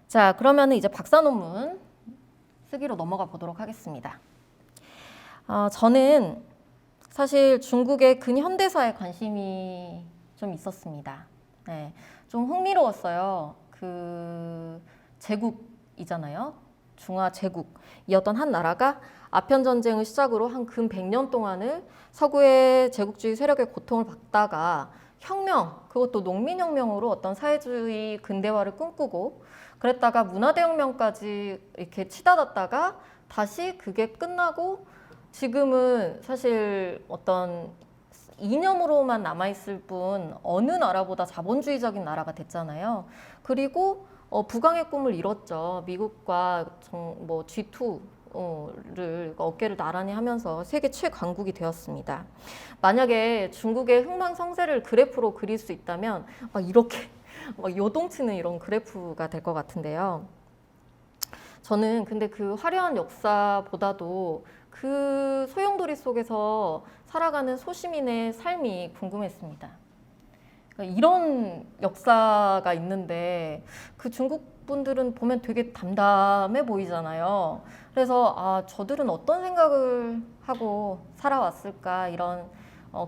자, 그러면은 이제 박사 논문 쓰기로 넘어가 보도록 하겠습니다. 저는 사실 중국의 근현대사에 관심이 좀 있었습니다. 네, 좀 흥미로웠어요. 그 제국이잖아요. 중화 제국이었던 한 나라가 아편 전쟁을 시작으로 한 근 100년 동안을 서구의 제국주의 세력의 고통을 받다가 혁명, 그것도 농민혁명으로 어떤 사회주의 근대화를 꿈꾸고 그랬다가 문화대혁명까지 이렇게 치닫았다가 다시 그게 끝나고 지금은 사실 어떤 이념으로만 남아있을 뿐 어느 나라보다 자본주의적인 나라가 됐잖아요. 그리고 부강의 꿈을 이뤘죠. 미국과 뭐 G2를 어깨를 나란히 하면서 세계 최강국이 되었습니다. 만약에 중국의 흥망성쇠를 그래프로 그릴 수 있다면 막 이렇게 막 요동치는 이런 그래프가 될 것 같은데요. 저는 근데 그 화려한 역사보다도 그 소용돌이 속에서 살아가는 소시민의 삶이 궁금했습니다. 그러니까 이런 역사가 있는데 그 중국 분들은 보면 되게 담담해 보이잖아요. 그래서 저들은 어떤 생각을 하고 살아왔을까 이런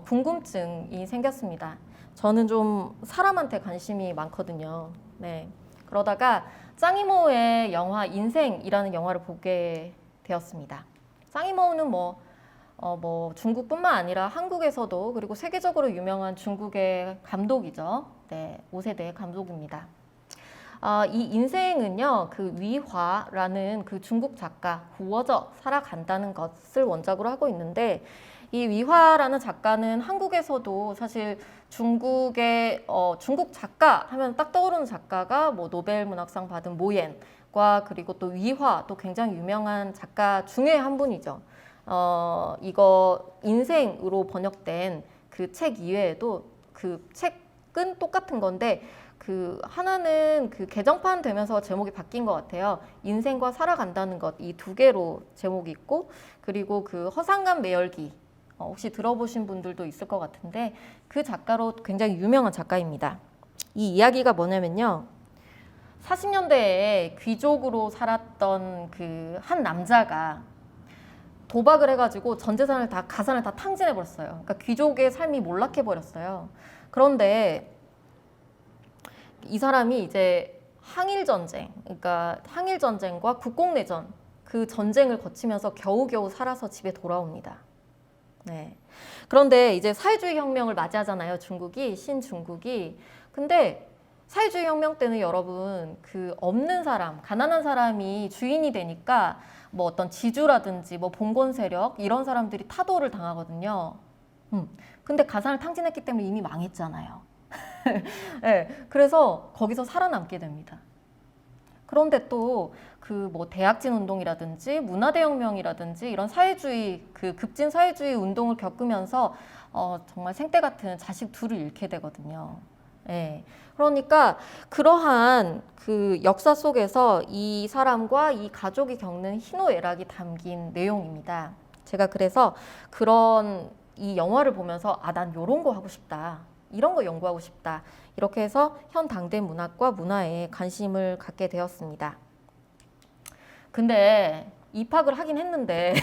궁금증이 생겼습니다. 저는 좀 사람한테 관심이 많거든요. 네. 그러다가 짱이모의 영화 인생이라는 영화를 보게 되었습니다. 짱이모는 뭐 중국뿐만 아니라 한국에서도 그리고 세계적으로 유명한 중국의 감독이죠. 네, 5세대 감독입니다. 이 인생은요, 그 위화라는 그 중국 작가 구워져 살아간다는 것을 원작으로 하고 있는데 이 위화라는 작가는 한국에서도 사실 중국의 중국 작가 하면 딱 떠오르는 작가가 뭐 노벨 문학상 받은 모옌과 그리고 또 위화 또 굉장히 유명한 작가 중에 한 분이죠. 이거 인생으로 번역된 그 책 이외에도 그 책은 똑같은 건데 그 하나는 그 개정판 되면서 제목이 바뀐 것 같아요. 인생과 살아간다는 것 이 두 개로 제목이 있고 그리고 그 허상감 매열기 혹시 들어보신 분들도 있을 것 같은데 그 작가로 굉장히 유명한 작가입니다. 이 이야기가 뭐냐면요. 40년대에 귀족으로 살았던 그 한 남자가 도박을 해가지고 전 재산을 다 가산을 다 탕진해 버렸어요. 그러니까 귀족의 삶이 몰락해 버렸어요. 그런데 이 사람이 이제 항일 전쟁, 그러니까 항일 전쟁과 국공내전 그 전쟁을 거치면서 겨우겨우 살아서 집에 돌아옵니다. 네. 그런데 이제 사회주의 혁명을 맞이하잖아요. 중국이 신중국이. 근데 사회주의 혁명 때는 여러분 그 없는 사람, 가난한 사람이 주인이 되니까 뭐 어떤 지주라든지 뭐 봉건 세력 이런 사람들이 타도를 당하거든요. 근데 가산을 탕진했기 때문에 이미 망했잖아요. 네, 그래서 거기서 살아남게 됩니다. 그런데 또 그 뭐 대약진 운동이라든지 문화대혁명이라든지 이런 사회주의 그 급진 사회주의 운동을 겪으면서 정말 생떼 같은 자식 둘을 잃게 되거든요. 예. 그러니까 그러한 그 역사 속에서 이 사람과 이 가족이 겪는 희노애락이 담긴 내용입니다. 제가 그래서 그런 이 영화를 보면서 난 요런 거 하고 싶다. 이런 거 연구하고 싶다. 이렇게 해서 현 당대 문학과 문화에 관심을 갖게 되었습니다. 근데 입학을 하긴 했는데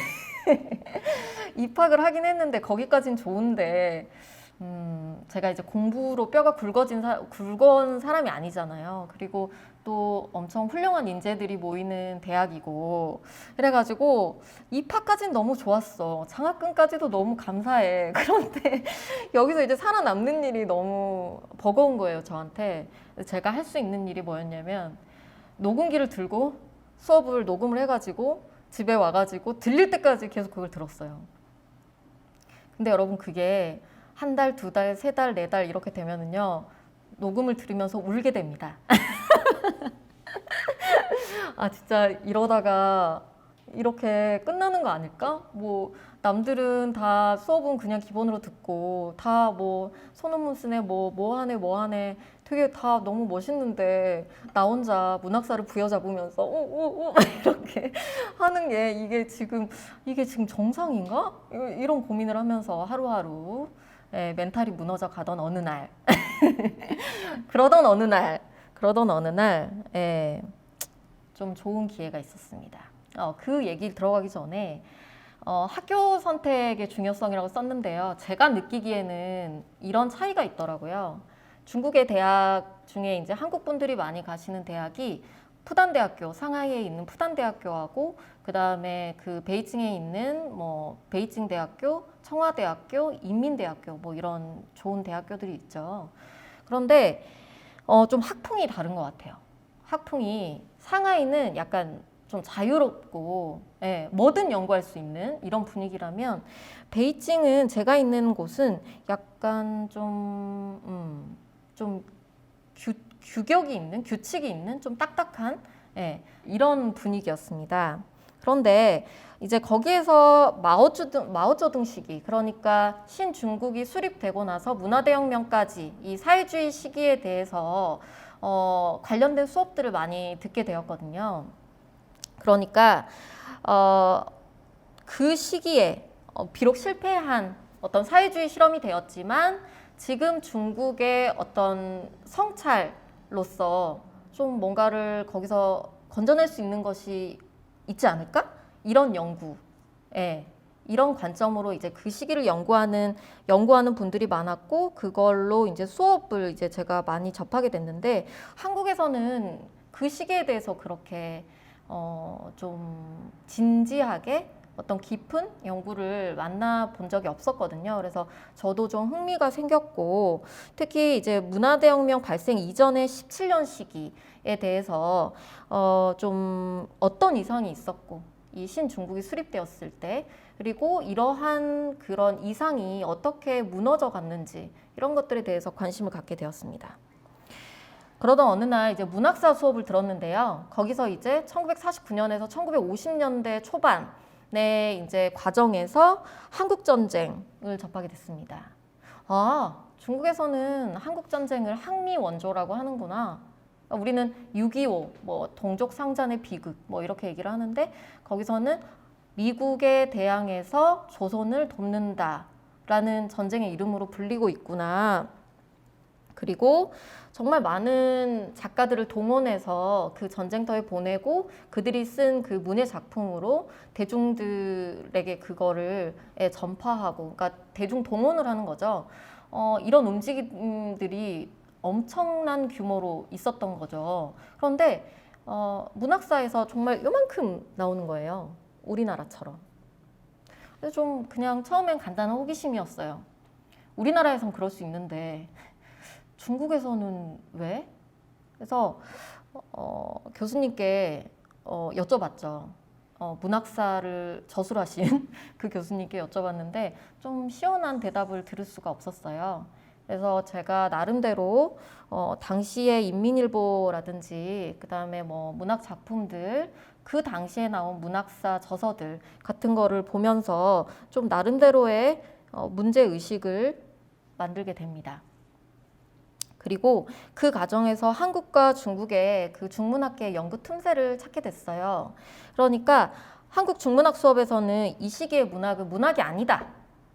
입학을 하긴 했는데 거기까진 좋은데 제가 이제 공부로 뼈가 굵은 사람이 아니잖아요. 그리고 또 엄청 훌륭한 인재들이 모이는 대학이고 그래가지고 입학까지는 너무 좋았어. 장학금까지도 너무 감사해. 그런데 여기서 이제 살아남는 일이 너무 버거운 거예요, 저한테. 제가 할 수 있는 일이 뭐였냐면 녹음기를 들고 수업을 녹음을 해가지고 집에 와가지고 들릴 때까지 계속 그걸 들었어요. 근데 여러분 그게 한 달, 두 달, 세 달, 네 달 이렇게 되면은요 녹음을 들으면서 울게 됩니다. 진짜 이러다가 이렇게 끝나는 거 아닐까? 뭐 남들은 다 수업은 그냥 기본으로 듣고 다 뭐 소논문 쓰네 뭐 하네 되게 다 너무 멋있는데 나 혼자 문학사를 부여잡으면서 이렇게 하는 게 이게 지금 정상인가? 이런 고민을 하면서 하루하루 멘탈이 무너져 가던 어느 날 그러던 어느 날 좀 좋은 기회가 있었습니다. 그 얘기 들어가기 전에 학교 선택의 중요성이라고 썼는데요. 제가 느끼기에는 이런 차이가 있더라고요. 중국의 대학 중에 이제 한국 분들이 많이 가시는 대학이 푸단대학교, 상하이에 있는 푸단대학교하고 그 다음에 그 베이징에 있는 뭐 베이징 대학교, 청와대학교, 인민대학교 뭐 이런 좋은 대학교들이 있죠. 그런데 좀 학풍이 다른 것 같아요. 학풍이 상하이는 약간 좀 자유롭고 뭐든 연구할 수 있는 이런 분위기라면 베이징은 제가 있는 곳은 약간 좀 규격이 있는 규칙이 있는 좀 딱딱한 이런 분위기였습니다. 그런데 이제 거기에서 마오쩌둥 시기 그러니까 신중국이 수립되고 나서 문화대혁명까지 이 사회주의 시기에 대해서 관련된 수업들을 많이 듣게 되었거든요. 그러니까 그 시기에 비록 실패한 어떤 사회주의 실험이 되었지만 지금 중국의 어떤 성찰로서 좀 뭔가를 거기서 건져낼 수 있는 것이 있지 않을까? 이런 연구, 이런 관점으로 이제 그 시기를 연구하는 분들이 많았고 그걸로 이제 수업을 이제 제가 많이 접하게 됐는데 한국에서는 그 시기에 대해서 그렇게 좀 진지하게 어떤 깊은 연구를 만나본 적이 없었거든요. 그래서 저도 좀 흥미가 생겼고 특히 이제 문화대혁명 발생 이전의 17년 시기에 대해서 좀 어떤 이상이 있었고 이 신중국이 수립되었을 때 그리고 이러한 그런 이상이 어떻게 무너져 갔는지 이런 것들에 대해서 관심을 갖게 되었습니다. 그러던 어느 날 이제 문학사 수업을 들었는데요. 거기서 이제 1949년에서 1950년대 초반의 이제 과정에서 한국 전쟁을 접하게 됐습니다. 중국에서는 한국 전쟁을 항미 원조라고 하는구나. 우리는 6.25, 뭐 동족 상잔의 비극, 뭐 이렇게 얘기를 하는데 거기서는 미국에 대항해서 조선을 돕는다라는 전쟁의 이름으로 불리고 있구나. 그리고 정말 많은 작가들을 동원해서 그 전쟁터에 보내고 그들이 쓴 그 문예 작품으로 대중들에게 그거를 전파하고, 그러니까 대중 동원을 하는 거죠. 이런 움직임들이 엄청난 규모로 있었던 거죠. 그런데 문학사에서 정말 요만큼 나오는 거예요. 우리나라처럼. 그래서 좀 그냥 처음엔 간단한 호기심이었어요. 우리나라에선 그럴 수 있는데 중국에서는 왜? 그래서 교수님께 여쭤봤죠. 문학사를 저술하신 그 교수님께 여쭤봤는데 좀 시원한 대답을 들을 수가 없었어요. 그래서 제가 나름대로 당시의 인민일보라든지 그다음에 뭐 문학 작품들 그 당시에 나온 문학사 저서들 같은 거를 보면서 좀 나름대로의 문제 의식을 만들게 됩니다. 그리고 그 과정에서 한국과 중국의 그 중문학계의 연구 틈새를 찾게 됐어요. 그러니까 한국 중문학 수업에서는 이 시기의 문학은 문학이 아니다.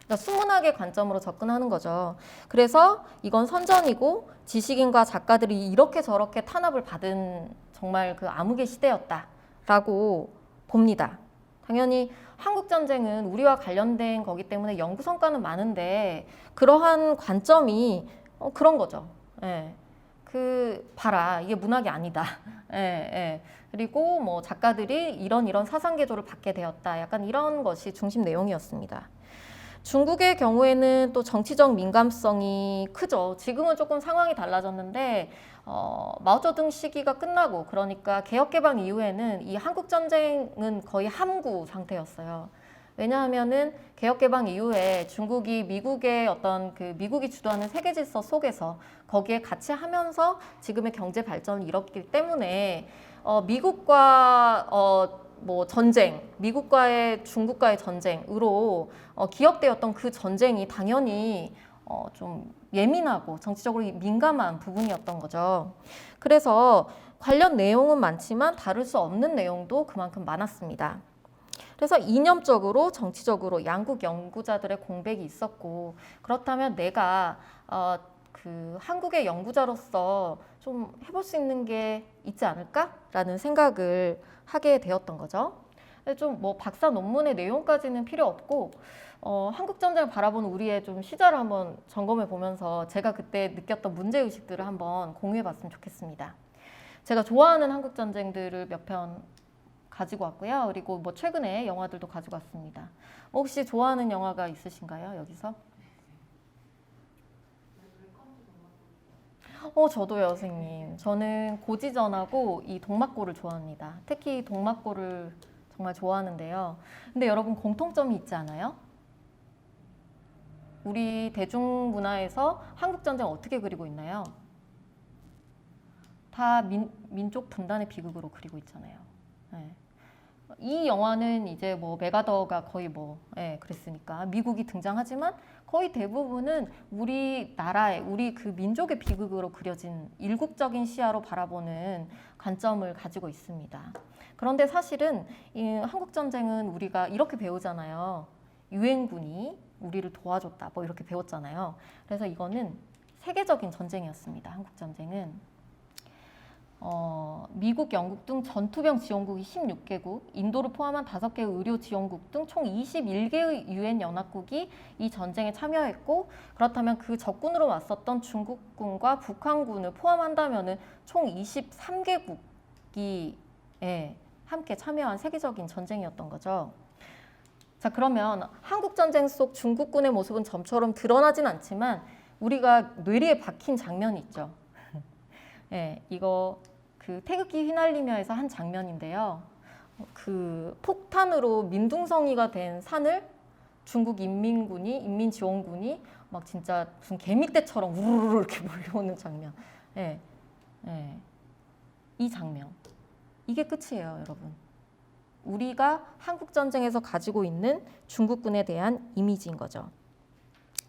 그러니까 순문학의 관점으로 접근하는 거죠. 그래서 이건 선전이고 지식인과 작가들이 이렇게 저렇게 탄압을 받은 정말 그 암흑의 시대였다라고 봅니다. 당연히 한국전쟁은 우리와 관련된 거기 때문에 연구 성과는 많은데 그러한 관점이 그런 거죠. 봐라, 이게 문학이 아니다. 그리고 뭐 작가들이 이런 사상 개조를 받게 되었다. 약간 이런 것이 중심 내용이었습니다. 중국의 경우에는 또 정치적 민감성이 크죠. 지금은 조금 상황이 달라졌는데 마오쩌둥 시기가 끝나고 그러니까 개혁개방 이후에는 이 한국전쟁은 거의 함구 상태였어요. 왜냐하면은 개혁개방 이후에 중국이 미국의 어떤 그 미국이 주도하는 세계 질서 속에서 거기에 같이 하면서 지금의 경제 발전을 이뤘기 때문에 미국과 뭐 전쟁, 미국과의 중국과의 전쟁으로 기억되었던 그 전쟁이 당연히 좀 예민하고 정치적으로 민감한 부분이었던 거죠. 그래서 관련 내용은 많지만 다룰 수 없는 내용도 그만큼 많았습니다. 그래서 이념적으로 정치적으로 양국 연구자들의 공백이 있었고 그렇다면 내가 그 한국의 연구자로서 좀 해볼 수 있는 게 있지 않을까라는 생각을 하게 되었던 거죠. 좀 뭐 박사 논문의 내용까지는 필요 없고 한국 전쟁을 바라보는 우리의 좀 시절을 한번 점검해 보면서 제가 그때 느꼈던 문제 의식들을 한번 공유해 봤으면 좋겠습니다. 제가 좋아하는 한국 전쟁들을 몇 편 가지고 왔고요. 그리고 뭐 최근에 영화들도 가지고 왔습니다. 혹시 좋아하는 영화가 있으신가요? 여기서? 저도요, 선생님. 저는 고지전하고 이 동막고를 좋아합니다. 특히 동막고를 정말 좋아하는데요. 근데 여러분 공통점이 있지 않아요? 우리 대중문화에서 한국전쟁 어떻게 그리고 있나요? 다 민족 분단의 비극으로 그리고 있잖아요. 네. 이 영화는 이제 뭐 메가더가 거의 뭐 그랬으니까 미국이 등장하지만 거의 대부분은 우리나라의 우리 그 민족의 비극으로 그려진 일국적인 시야로 바라보는 관점을 가지고 있습니다. 그런데 사실은 이 한국 전쟁은 우리가 이렇게 배우잖아요. 유엔군이 우리를 도와줬다 뭐 이렇게 배웠잖아요. 그래서 이거는 세계적인 전쟁이었습니다. 한국 전쟁은. 미국, 영국 등 전투병 지원국이 16개국, 인도를 포함한 5개의 의료 지원국 등 총 21개의 유엔 연합국이 이 전쟁에 참여했고, 그렇다면 그 적군으로 맞섰던 중국군과 북한군을 포함한다면 총 23개국이 함께 참여한 세계적인 전쟁이었던 거죠. 자, 그러면 한국 전쟁 속 중국군의 모습은 점처럼 드러나진 않지만 우리가 뇌리에 박힌 장면이 있죠. 이거 그 태극기 휘날리며에서 한 장면인데요. 그 폭탄으로 민둥성이가 된 산을 중국 인민지원군이 막 진짜 무슨 개미떼처럼 우르르 이렇게 몰려오는 장면. 이 장면. 이게 끝이에요, 여러분. 우리가 한국 전쟁에서 가지고 있는 중국군에 대한 이미지인 거죠.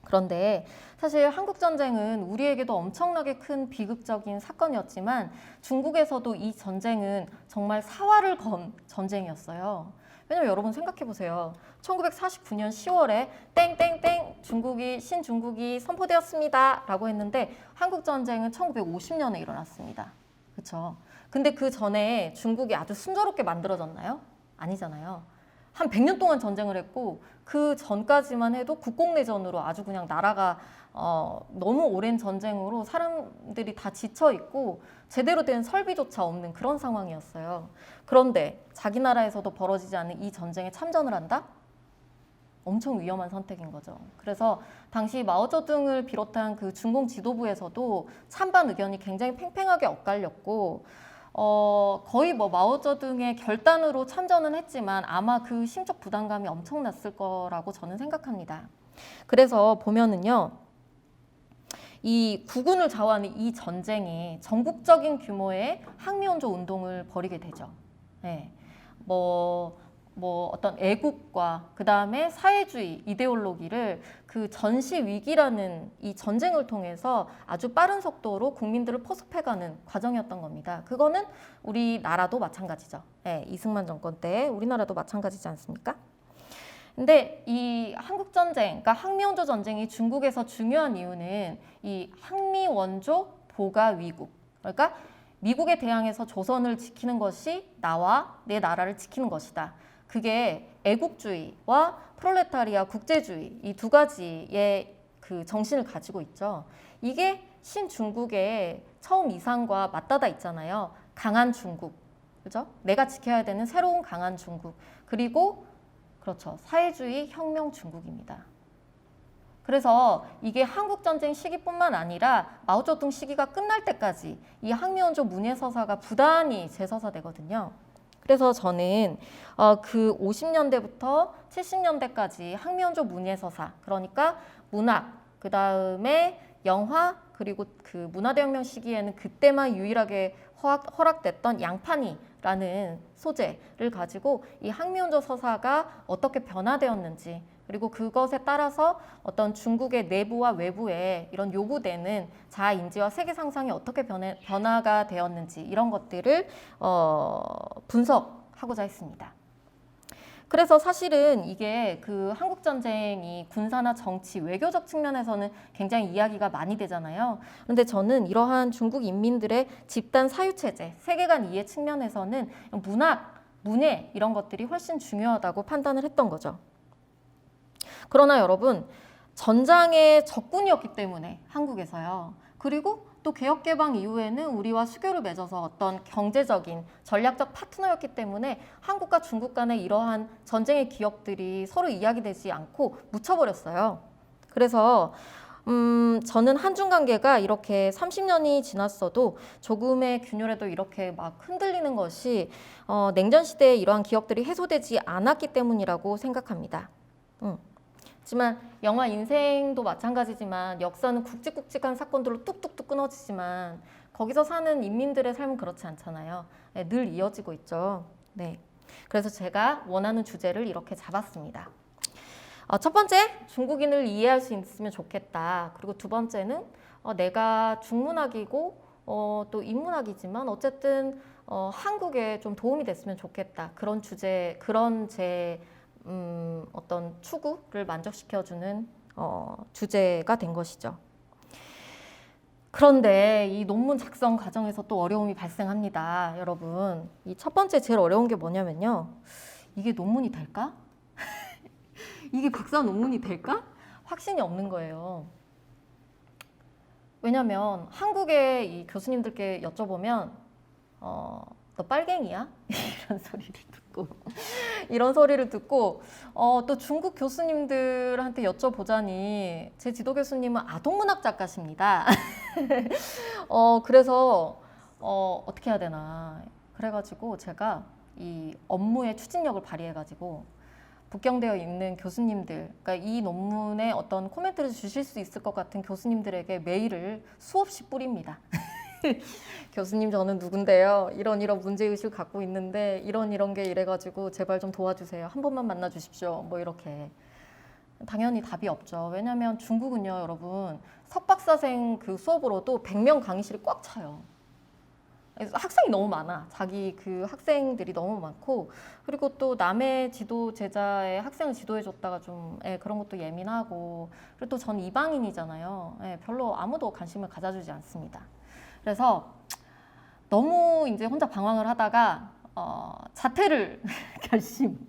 그런데 사실 한국 전쟁은 우리에게도 엄청나게 큰 비극적인 사건이었지만 중국에서도 이 전쟁은 정말 사활을 건 전쟁이었어요. 왜냐면 여러분 생각해 보세요. 1949년 10월에 땡땡땡 신중국이 선포되었습니다 라고 했는데 한국 전쟁은 1950년에 일어났습니다. 그렇죠? 근데 그 전에 중국이 아주 순조롭게 만들어졌나요? 아니잖아요. 한 100년 동안 전쟁을 했고 그 전까지만 해도 국공내전으로 아주 그냥 나라가 너무 오랜 전쟁으로 사람들이 다 지쳐 있고 제대로 된 설비조차 없는 그런 상황이었어요. 그런데 자기 나라에서도 벌어지지 않는 이 전쟁에 참전을 한다? 엄청 위험한 선택인 거죠. 그래서 당시 마오쩌둥을 비롯한 그 중공 지도부에서도 찬반 의견이 굉장히 팽팽하게 엇갈렸고 거의 뭐 마오쩌둥의 결단으로 참전은 했지만 아마 그 심적 부담감이 엄청났을 거라고 저는 생각합니다. 그래서 보면은요, 이 국군을 좌우하는 이 전쟁이 전국적인 규모의 항미원조 운동을 벌이게 되죠. 뭐 어떤 애국과 그 다음에 사회주의 이데올로기를 그 전시 위기라는 이 전쟁을 통해서 아주 빠른 속도로 국민들을 포섭해가는 과정이었던 겁니다. 그거는 우리나라도 마찬가지죠. 이승만 정권 때 우리나라도 마찬가지지 않습니까? 근데 이 한국 전쟁, 그러니까 항미원조 전쟁이 중국에서 중요한 이유는 이 항미원조 보가 위국, 그러니까 미국에 대항해서 조선을 지키는 것이 나와 내 나라를 지키는 것이다. 그게 애국주의와 프롤레타리아 국제주의 이 두 가지의 그 정신을 가지고 있죠. 이게 신중국의 처음 이상과 맞닿아 있잖아요. 강한 중국, 그죠? 내가 지켜야 되는 새로운 강한 중국. 그리고 그렇죠. 사회주의 혁명 중국입니다. 그래서 이게 한국전쟁 시기뿐만 아니라 마오쩌둥 시기가 끝날 때까지 이 항미원조 문예서사가 부단히 재서사되거든요. 그래서 저는 그 50년대부터 70년대까지 항미원조 문예서사, 그러니까 문학, 그 다음에 영화, 그리고 그 문화대혁명 시기에는 그때만 유일하게 허락됐던 양판이라는 소재를 가지고 이 항미원조 서사가 어떻게 변화되었는지, 그리고 그것에 따라서 어떤 중국의 내부와 외부에 이런 요구되는 자아 인지와 세계 상상이 어떻게 변화가 되었는지 이런 것들을 분석하고자 했습니다. 그래서 사실은 이게 그 한국 전쟁이 군사나 정치, 외교적 측면에서는 굉장히 이야기가 많이 되잖아요. 그런데 저는 이러한 중국 인민들의 집단 사유체제, 세계관 이해 측면에서는 문학, 문예 이런 것들이 훨씬 중요하다고 판단을 했던 거죠. 그러나 여러분, 전장의 적군이었기 때문에 한국에서요. 그리고 또 개혁개방 이후에는 우리와 수교를 맺어서 어떤 경제적인 전략적 파트너였기 때문에 한국과 중국 간의 이러한 전쟁의 기억들이 서로 이야기되지 않고 묻혀버렸어요. 그래서 저는 한중 관계가 이렇게 30년이 지났어도 조금의 균열에도 이렇게 막 흔들리는 것이 냉전 시대에 이러한 기억들이 해소되지 않았기 때문이라고 생각합니다. 하지만 영화 인생도 마찬가지지만 역사는 굵직굵직한 사건들로 뚝뚝뚝 끊어지지만 거기서 사는 인민들의 삶은 그렇지 않잖아요. 네, 늘 이어지고 있죠. 네. 그래서 제가 원하는 주제를 이렇게 잡았습니다. 첫 번째, 중국인을 이해할 수 있으면 좋겠다. 그리고 두 번째는 내가 중문학이고 또 인문학이지만 어쨌든 한국에 좀 도움이 됐으면 좋겠다. 그런 주제, 그런 제 어떤 추구를 만족시켜주는 주제가 된 것이죠. 그런데 이 논문 작성 과정에서 또 어려움이 발생합니다. 여러분, 이 첫 번째 제일 어려운 게 뭐냐면요. 이게 논문이 될까? 이게 박사 논문이 될까? 확신이 없는 거예요. 왜냐면 한국의 이 교수님들께 여쭤보면 너 빨갱이야? 이런 소리를 듣고 또 중국 교수님들한테 여쭤보자니 제 지도 교수님은 아동문학 작가십니다. 그래서 어떻게 해야 되나 그래가지고 제가 이 업무의 추진력을 발휘해가지고 북경되어 있는 교수님들, 그러니까 이 논문에 어떤 코멘트를 주실 수 있을 것 같은 교수님들에게 메일을 수없이 뿌립니다. 교수님 저는 누군데요. 이런 문제의식을 갖고 있는데 이런 게 이래가지고 제발 좀 도와주세요. 한 번만 만나 주십시오. 뭐 이렇게. 당연히 답이 없죠. 왜냐하면 중국은요 여러분 석박사생 그 수업으로도 100명 강의실이 꽉 차요. 학생이 너무 많아. 자기 그 학생들이 너무 많고 그리고 또 남의 지도 제자의 학생을 지도해줬다가 좀 그런 것도 예민하고 그리고 또 전 이방인이잖아요. 별로 아무도 관심을 가져주지 않습니다. 그래서 너무 이제 혼자 방황을 하다가 자퇴를 결심.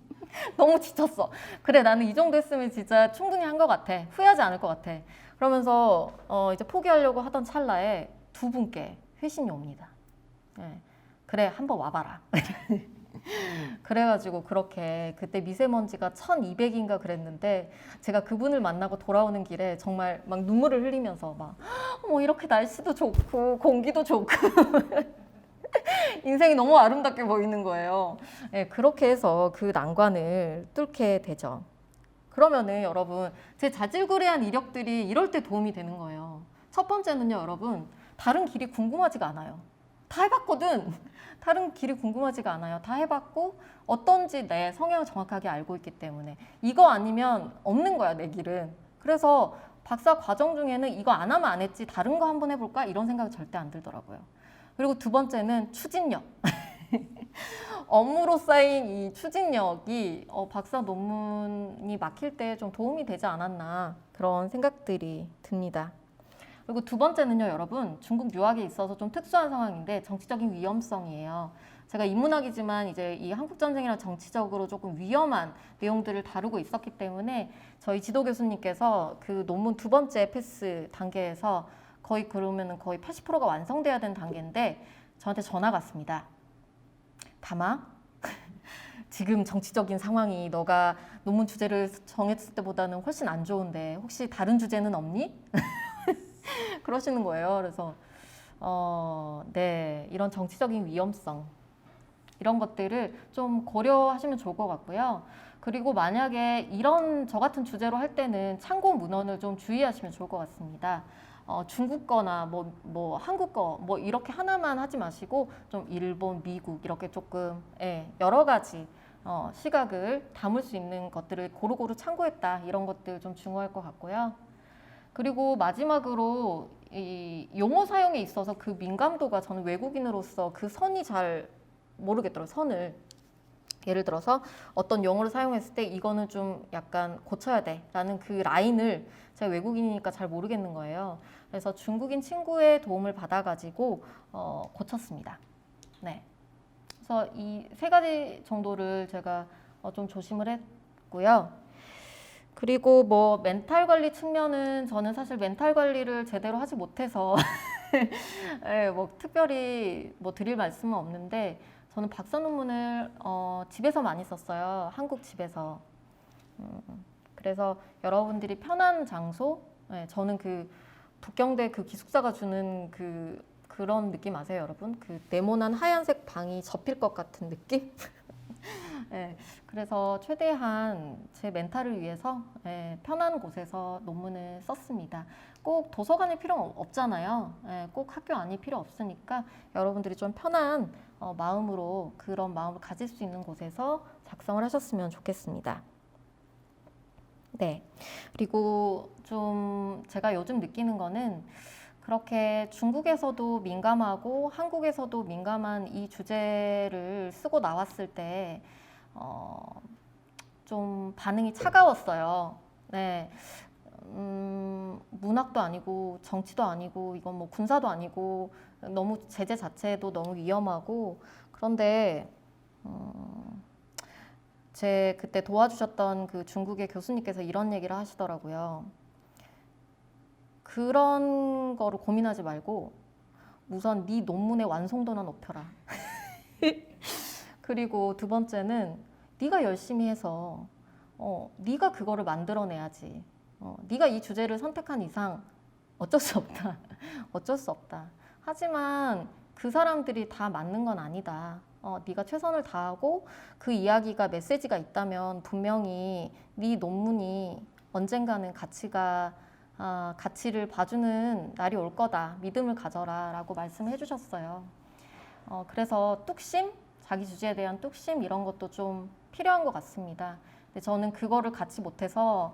너무 지쳤어. 그래 나는 이 정도 했으면 진짜 충분히 한 것 같아. 후회하지 않을 것 같아. 그러면서 이제 포기하려고 하던 찰나에 두 분께 회신이 옵니다. 네. 그래 한번 와봐라. 그래가지고 그렇게 그때 미세먼지가 1200인가 그랬는데 제가 그분을 만나고 돌아오는 길에 정말 막 눈물을 흘리면서 막 이렇게 날씨도 좋고 공기도 좋고 인생이 너무 아름답게 보이는 거예요. 네, 그렇게 해서 그 난관을 뚫게 되죠. 그러면은 여러분 제 자질구레한 이력들이 이럴 때 도움이 되는 거예요. 첫 번째는요 여러분 다른 길이 궁금하지가 않아요. 다 해봤거든. 다른 길이 궁금하지가 않아요. 다 해봤고 어떤지 내 성향을 정확하게 알고 있기 때문에 이거 아니면 없는 거야 내 길은. 그래서 박사 과정 중에는 이거 안 하면 안 했지 다른 거 한번 해볼까 이런 생각이 절대 안 들더라고요. 그리고 두 번째는 추진력. 업무로 쌓인 이 추진력이 박사 논문이 막힐 때 좀 도움이 되지 않았나 그런 생각들이 듭니다. 그리고 두 번째는요 여러분 중국 유학에 있어서 좀 특수한 상황인데 정치적인 위험성이에요. 제가 인문학이지만 이제 이 한국전쟁이랑 정치적으로 조금 위험한 내용들을 다루고 있었기 때문에 저희 지도 교수님께서 그 논문 두 번째 패스 단계에서 거의 그러면은 거의 80%가 완성돼야 되는 단계인데 저한테 전화가 왔습니다. 담아 지금 정치적인 상황이 너가 논문 주제를 정했을 때보다는 훨씬 안 좋은데 혹시 다른 주제는 없니? 그러시는 거예요. 그래서 네 이런 정치적인 위험성 이런 것들을 좀 고려하시면 좋을 것 같고요. 그리고 만약에 이런 저 같은 주제로 할 때는 참고 문헌을 좀 주의하시면 좋을 것 같습니다. 중국 거나 뭐 한국 거 뭐 이렇게 하나만 하지 마시고 좀 일본, 미국 이렇게 조금 여러 가지 시각을 담을 수 있는 것들을 고루고루 참고했다 이런 것들 좀 중요할 것 같고요. 그리고 마지막으로 이 용어 사용에 있어서 그 민감도가 저는 외국인으로서 그 선이 잘 모르겠더라고요. 선을 예를 들어서 어떤 용어를 사용했을 때 이거는 좀 약간 고쳐야 돼라는 그 라인을 제가 외국인이니까 잘 모르겠는 거예요. 그래서 중국인 친구의 도움을 받아가지고 고쳤습니다. 네. 그래서 이 세 가지 정도를 제가 좀 조심을 했고요. 그리고 뭐 멘탈 관리 측면은 저는 사실 멘탈 관리를 제대로 하지 못해서 네, 뭐 특별히 뭐 드릴 말씀은 없는데 저는 박사 논문을 집에서 많이 썼어요. 한국 집에서. 그래서 여러분들이 편한 장소, 네, 저는 그 북경대 그 기숙사가 주는 그런 느낌 아세요, 여러분? 그 네모난 하얀색 방이 접힐 것 같은 느낌? 네, 그래서 최대한 제 멘탈을 위해서 편한 곳에서 논문을 썼습니다. 꼭 도서관이 필요 없잖아요. 꼭 학교 안이 필요 없으니까 여러분들이 좀 편한 마음으로 그런 마음을 가질 수 있는 곳에서 작성을 하셨으면 좋겠습니다. 네. 그리고 좀 제가 요즘 느끼는 거는 그렇게 중국에서도 민감하고 한국에서도 민감한 이 주제를 쓰고 나왔을 때 좀 반응이 차가웠어요. 네. 문학도 아니고 정치도 아니고 이건 뭐 군사도 아니고 너무 제재 자체도 너무 위험하고 그런데 제 그때 도와주셨던 그 중국의 교수님께서 이런 얘기를 하시더라고요. 그런 거를 고민하지 말고 우선 네 논문의 완성도나 높여라. 그리고 두 번째는 네가 열심히 해서 네가 그거를 만들어내야지. 네가 이 주제를 선택한 이상 어쩔 수 없다. 어쩔 수 없다. 하지만 그 사람들이 다 맞는 건 아니다. 네가 최선을 다하고 그 이야기가 메시지가 있다면 분명히 네 논문이 언젠가는 가치를 봐주는 날이 올 거다. 믿음을 가져라 라고 말씀해 주셨어요. 그래서 뚝심, 자기 주제에 대한 뚝심 이런 것도 좀 필요한 것 같습니다. 근데 저는 그거를 갖지 못해서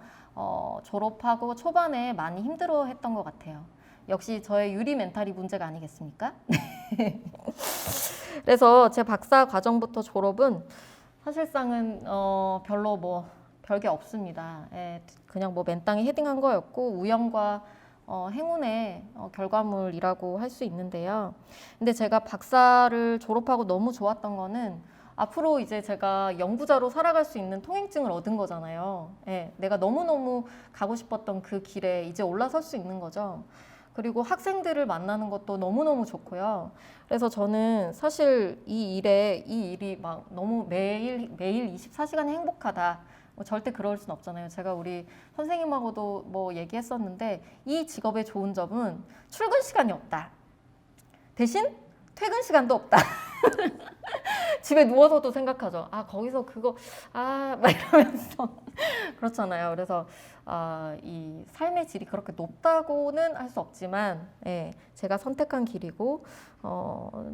졸업하고 초반에 많이 힘들어 했던 것 같아요. 역시 저의 유리 멘탈이 문제가 아니겠습니까? 그래서 제 박사 과정부터 졸업은 사실상은 별로 뭐 별게 없습니다. 그냥 뭐 맨땅에 헤딩한 거였고 우연과 행운의 결과물이라고 할 수 있는데요. 근데 제가 박사를 졸업하고 너무 좋았던 거는 앞으로 이제 제가 연구자로 살아갈 수 있는 통행증을 얻은 거잖아요. 내가 너무너무 가고 싶었던 그 길에 이제 올라설 수 있는 거죠. 그리고 학생들을 만나는 것도 너무너무 좋고요. 그래서 저는 사실 이 일이 막 너무 매일 24시간이 행복하다. 뭐 절대 그럴 순 없잖아요. 제가 우리 선생님하고도 뭐 얘기했었는데 이 직업의 좋은 점은 출근 시간이 없다. 대신 퇴근 시간도 없다. 집에 누워서도 생각하죠. 거기서 그거 막 이러면서 그렇잖아요. 그래서 이 삶의 질이 그렇게 높다고는 할 수 없지만 제가 선택한 길이고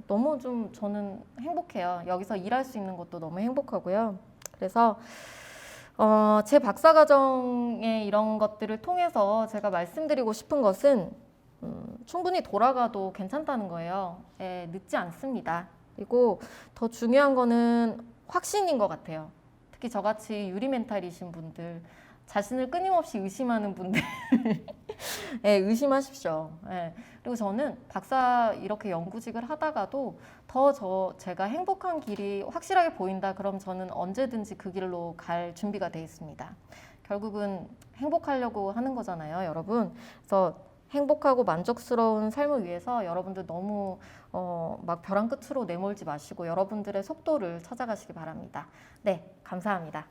너무 좀 저는 행복해요. 여기서 일할 수 있는 것도 너무 행복하고요. 그래서 제 박사과정의 이런 것들을 통해서 제가 말씀드리고 싶은 것은 충분히 돌아가도 괜찮다는 거예요. 늦지 않습니다. 그리고 더 중요한 거는 확신인 것 같아요. 특히 저같이 유리 멘탈이신 분들, 자신을 끊임없이 의심하는 분들 의심하십시오. 그리고 저는 박사 이렇게 연구직을 하다가도 더 제가 행복한 길이 확실하게 보인다. 그럼 저는 언제든지 그 길로 갈 준비가 돼 있습니다. 결국은 행복하려고 하는 거잖아요, 여러분. 그래서 행복하고 만족스러운 삶을 위해서 여러분들 너무 막 벼랑 끝으로 내몰지 마시고 여러분들의 속도를 찾아가시기 바랍니다. 네, 감사합니다.